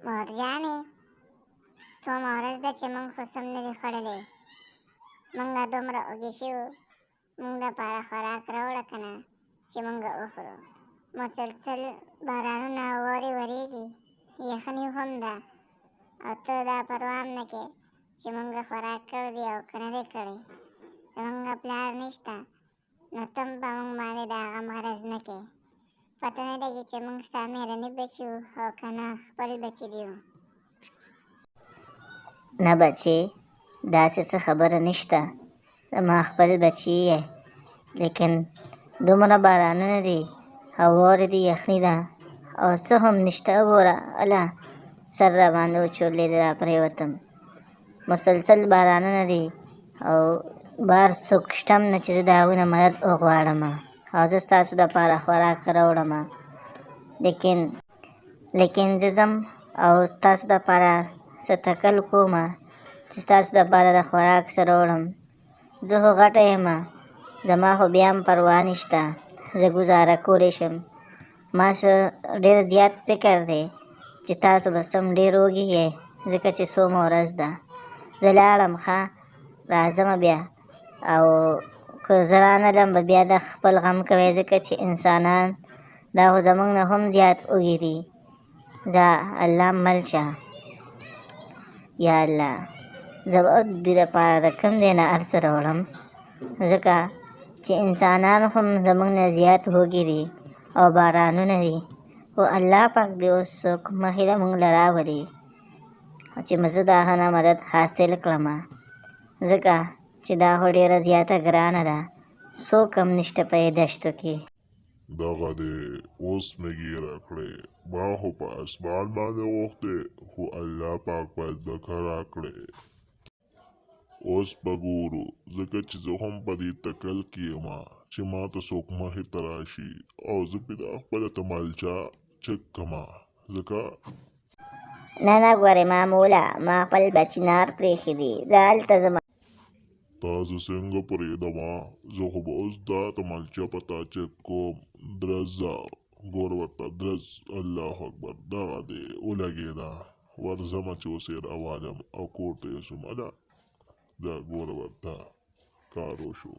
مورجانې څومره ورځ ده چې موږ خو سم نه دي خوړلی. موږ دومره اوږې شوو، موږ دپاره خوراک راوړه که نه چې موږ وخورو. مسلسل بارانونه او واورې ورېږي، یخني هم ده، او ته دا پروا هم نه کوې چې موږ خوراک کړی دی او که نه دی کړی. زموږ پلار نشته، نو ته هم په موږ باندې د هغه غرض نه کوې. پته نه لګي چې موږ ستا مهرني بچي وو او که نه خپل بچي دي وو. نه بچې، داسې څه خبره نشته، زما خپل بچي یې، لیکن دومره بارانونه دي او واورې دي، یخني ده او څه هم نشته. وګوره الله سر را باندې وچورلېده، را پرېوتم. مسلسل بارانونه دي او بار څوک شته هم نه چې زه د هغوی نه مدد وغواړم او زه ستاسو دپاره خوراک راوړم. لیکن زه ځم او ستاسو دپاره څه تکل کوم چې ستاسو دپاره د خوراک څه راوړم. زه خو غټه یم، زما خو بیا هم پروا نشته، زه ګزاره کولی شم. ما څه ډېر زیات فکر دی چې تاسو به سم ډېر وږي یې، ځکه چې څومره ورځ ده. زه لاړم، ښه راځم بیا، او که زه رانغلم به بیا د خپل غم کوئ، ځکه چې انسانان دا خو زموږ نه هم زیات وږي دي. ځه الله مل شه. یا الله، زه به دوی دپاره د کوم ځای نه هر څه راوړم، ځکه چې انسانان هم زموږ نه زیات وږي دي او بارانونه دي. خو الله پاک دې اوس څوک مخې له موږ له راولي چې زه د هغه نه مدد حاصل کړم، ځکه چې دا خو ډېره زیاته ګرانه ده، څوک هم نشته په دې دشتو کې. دغه دی اوس مې ګیره کړې، ما خو په اسمان باندې غوښتې، خو الله پاک په ځمکه راکړې. اوس به ګورو، ځکه چې زه هم په دې تکل کې یم چې ما ته څوک مخې ته راشي او زه پرې دا خپله تمالچه چک کړمه، ځکه نه ګورې معموله، ما خپل بچي نار پرېښي دي، زه هلته ځم. تا زه څنګه پرېږدمه؟ زه خو به اوس دا تمالچه په تا چک کوم. درځه، ګور ورته درز. الله اکبر، دغه دی ولګېده. ورځمه چې اوس یې راوالم او کور ته یې ځم. دا ګوره ورته کار وشو.